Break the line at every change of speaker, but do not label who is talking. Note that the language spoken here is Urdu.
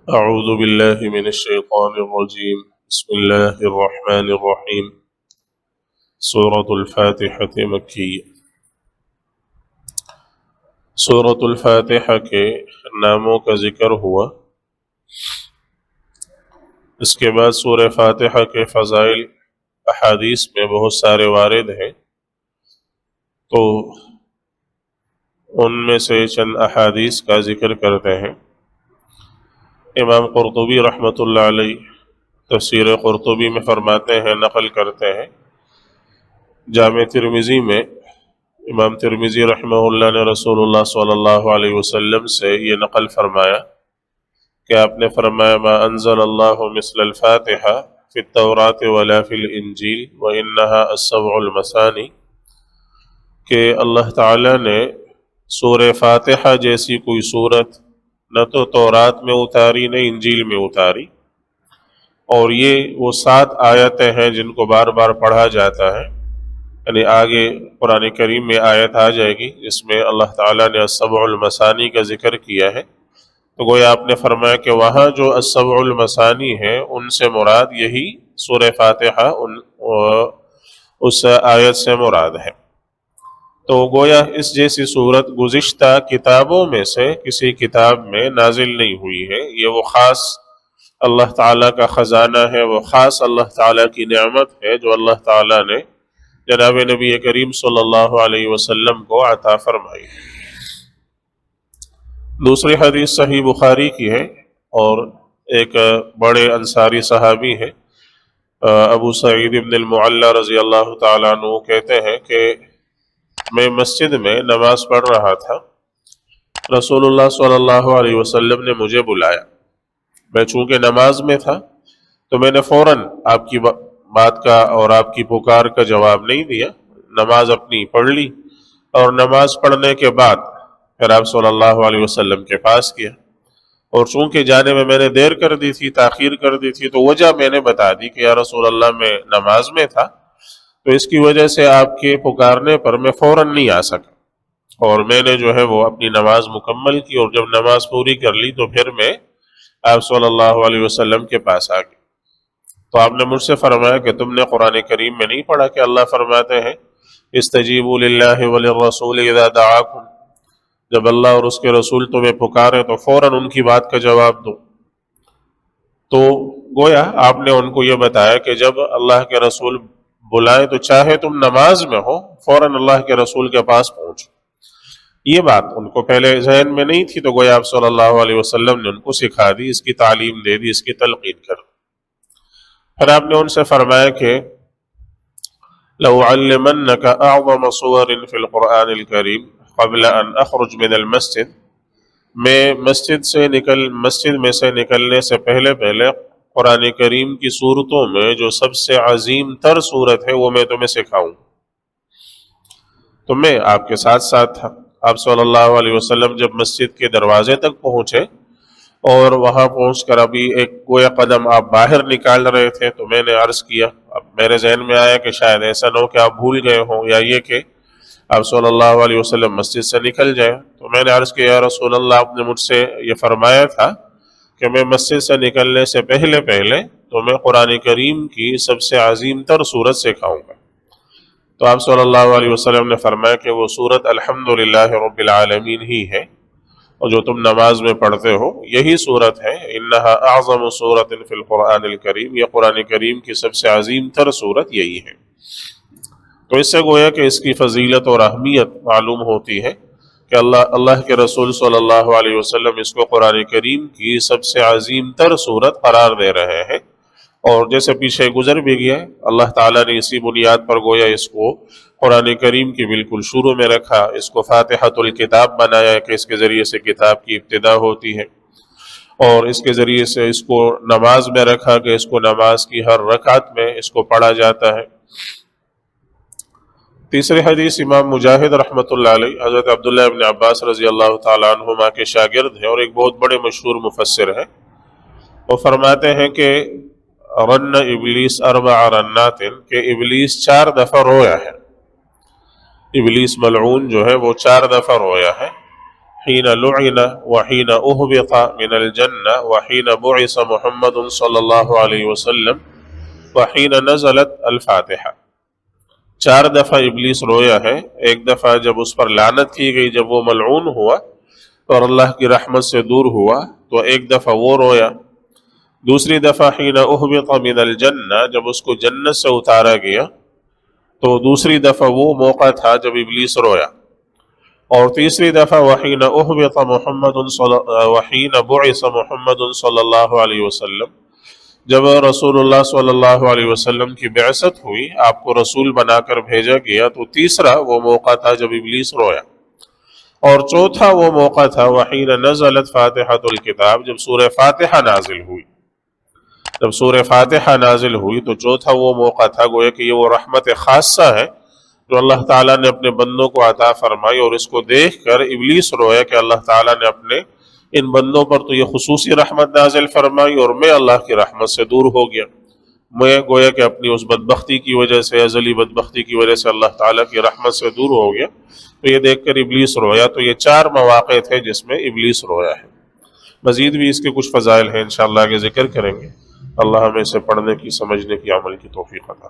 أعوذ بالله من الشيطان الرجيم بسم الله الرحمن الرحيم سورة الفاتحة مکیہ سورة الفاتحہ کے ناموں کا ذکر ہوا۔ اس کے بعد سورہ فاتحہ کے فضائل احادیث میں بہت سارے وارد ہیں، تو ان میں سے چند احادیث کا ذکر کرتے ہیں۔ امام قرطبی رحمۃ اللہ علیہ تفسیر قرطبی میں فرماتے ہیں، نقل کرتے ہیں، جامع ترمذی میں امام ترمذی رحمہ اللہ نے رسول اللہ صلی اللہ علیہ وسلم سے یہ نقل فرمایا کہ آپ نے فرمایا ما انزل اللہ مثل الفاتحہ فی التوراۃ ولا فی الانجیل وانہا السبع المثانی، کہ اللہ تعالیٰ نے سورہ فاتحہ جیسی کوئی صورت نہ تو تورات میں اتاری نہ انجیل میں اتاری، اور یہ وہ 7 آیتیں ہیں جن کو بار بار پڑھا جاتا ہے، یعنی آگے قرآن کریم میں آیت آ جائے گی جس میں اللہ تعالیٰ نے السبع المثانی کا ذکر کیا ہے، تو گویا آپ نے فرمایا کہ وہاں جو السبع المثانی ہے ان سے مراد یہی سورہ فاتحہ اس آیت سے مراد ہے۔ تو گویا اس جیسی صورت گزشتہ کتابوں میں سے کسی کتاب میں نازل نہیں ہوئی ہے، یہ وہ خاص اللہ تعالیٰ کا خزانہ ہے، وہ خاص اللہ تعالیٰ کی نعمت ہے جو اللہ تعالیٰ نے جناب نبی کریم صلی اللہ علیہ وسلم کو عطا فرمائی۔ دوسری حدیث صحیح بخاری کی ہے، اور ایک بڑے انصاری صحابی ہیں ابو سعید بن المعلی رضی اللہ تعالیٰ عنہ کہتے ہیں کہ میں مسجد میں نماز پڑھ رہا تھا، رسول اللہ صلی اللہ علیہ وسلم نے مجھے بلایا، میں چونکہ نماز میں تھا تو میں نے فوراً آپ کی بات کا اور آپ کی پکار کا جواب نہیں دیا، نماز اپنی پڑھ لی، اور نماز پڑھنے کے بعد پھر آپ صلی اللہ علیہ وسلم کے پاس کیا، اور چونکہ جانے میں نے دیر کر دی تھی، تاخیر کر دی تھی، تو وجہ میں نے بتا دی کہ یا رسول اللہ میں نماز میں تھا، تو اس کی وجہ سے آپ کے پکارنے پر میں فوراً نہیں آ سکا، اور میں نے جو ہے وہ اپنی نماز مکمل کی، اور جب نماز پوری کر لی تو پھر میں آپ صلی اللہ علیہ وسلم کے پاس آ گیا۔ تو آپ نے مجھ سے فرمایا کہ تم نے قرآن کریم میں نہیں پڑھا کہ اللہ فرماتے ہیں استجیبوا للہ وللرسول اذا دعاکم، جب اللہ اور اس کے رسول تمہیں پکارے تو فوراً ان کی بات کا جواب دو۔ تو گویا آپ نے ان کو یہ بتایا کہ جب اللہ کے رسول بلائے تو چاہے تم نماز میں ہو فوراً اللہ کے رسول کے پاس پہنچو۔ یہ بات ان کو پہلے ذہن میں نہیں تھی، تو گویا آپ صلی اللہ علیہ وسلم نے ان کو سکھا دی، اس کی تعلیم دے دی، اس کی تلقین کر دی۔ پھر آپ نے ان سے فرمایا کہ لَأُعَلِّمَنَّكَ أَعْظَمَ صُوَرٍ فِي الْقُرْآنِ الْكَرِيمِ قَبْلَ أَنْ أَخْرُجْ مِنَ الْمَسْجِدِ، میں مسجد میں سے نکلنے سے پہلے قرآن کریم کی صورتوں میں جو سب سے عظیم تر صورت ہے وہ میں تمہیں سکھاؤں۔ تو میں آپ کے ساتھ ساتھ تھا۔ آپ صلی اللہ علیہ وسلم جب مسجد کے دروازے تک پہنچے اور وہاں پہنچ کر ابھی ایک گویا قدم آپ باہر نکال رہے تھے، تو میں نے عرض کیا، اب میرے ذہن میں آیا کہ شاید ایسا نہ ہو کہ آپ بھول گئے ہوں، یا یہ کہ آپ صلی اللہ علیہ وسلم مسجد سے نکل جائیں، تو میں نے عرض کیا یا رسول اللہ آپ نے مجھ سے یہ فرمایا تھا کہ میں مسجد سے نکلنے سے پہلے تو میں قرآن کریم کی سب سے عظیم تر صورت سکھاؤں گا۔ تو آپ صلی اللہ علیہ وسلم نے فرمایا کہ وہ صورت الحمدللہ رب العالمین ہی ہے، اور جو تم نماز میں پڑھتے ہو یہی صورت ہے، انہا اعظم صورت فی القرآن الکریم، یہ قرآن کریم کی سب سے عظیم تر صورت یہی ہے۔ تو اس سے گویا کہ اس کی فضیلت اور اہمیت معلوم ہوتی ہے کہ اللہ کے رسول صلی اللہ علیہ وسلم اس کو قرآن کریم کی سب سے عظیم تر صورت قرار دے رہے ہیں، اور جیسے پیچھے گزر بھی گیا اللہ تعالیٰ نے اسی بنیاد پر گویا اس کو قرآن کریم کی بالکل شروع میں رکھا، اس کو فاتحۃ الکتاب بنایا کہ اس کے ذریعے سے کتاب کی ابتدا ہوتی ہے، اور اس کے ذریعے سے اس کو نماز میں رکھا کہ اس کو نماز کی ہر رکعت میں اس کو پڑھا جاتا ہے۔ تیسری حدیث امام مجاہد رحمۃ اللہ علیہ حضرت عبداللہ ابن عباس رضی اللہ تعالیٰ عنہما کے شاگرد ہیں اور ایک بہت بڑے مشہور مفسر ہیں، وہ فرماتے ہیں کہ رن ابلیس 4 رنات، کہ ابلیس 4 دفعہ رویا ہے، ابلیس ملعون جو ہے وہ 4 دفعہ رویا ہے، حين لعن وحين أهبط من الجنة وحين بعث محمد صلی اللہ علیہ وسلم وحين نزلت الفاتحہ۔ 4 دفعہ ابلیس رویا ہے، ایک دفعہ جب اس پر لعنت کی گئی، جب وہ ملعون ہوا اور اللہ کی رحمت سے دور ہوا تو ایک دفعہ وہ رویا، دوسری دفعہ حین احبط من الجنہ، جب اس کو جنت سے اتارا گیا تو دوسری دفعہ وہ موقع تھا جب ابلیس رویا، اور تیسری دفعہ وحین احبط وحین بعث محمد صلی اللہ علیہ وسلم، جب رسول اللہ صلی اللہ علیہ وسلم کی بعثت ہوئی، آپ کو رسول بنا کر بھیجا گیا، تو تیسرا وہ موقع تھا جب ابلیس رویا، اور چوتھا وہ موقع تھا وحین نزلت فاتحۃ الکتاب، جب سورہ فاتحہ نازل ہوئی۔ جب سورہ فاتحہ نازل ہوئی تو چوتھا وہ موقع تھا، گویا کہ یہ وہ رحمت خاصہ ہے جو اللہ تعالیٰ نے اپنے بندوں کو عطا فرمائی، اور اس کو دیکھ کر ابلیس رویا کہ اللہ تعالیٰ نے اپنے ان بندوں پر تو یہ خصوصی رحمت نازل فرمائی اور میں اللہ کی رحمت سے دور ہو گیا، میں گویا کہ اپنی اس بدبختی کی وجہ سے، ازلی بدبختی کی وجہ سے اللہ تعالیٰ کی رحمت سے دور ہو گیا، تو یہ دیکھ کر ابلیس رویا۔ تو یہ 4 مواقع تھے جس میں ابلیس رویا ہے۔ مزید بھی اس کے کچھ فضائل ہیں، انشاءاللہ آگے ذکر کریں گے۔ اللہ ہمیں اسے پڑھنے کی، سمجھنے کی، عمل کی توفیق عطا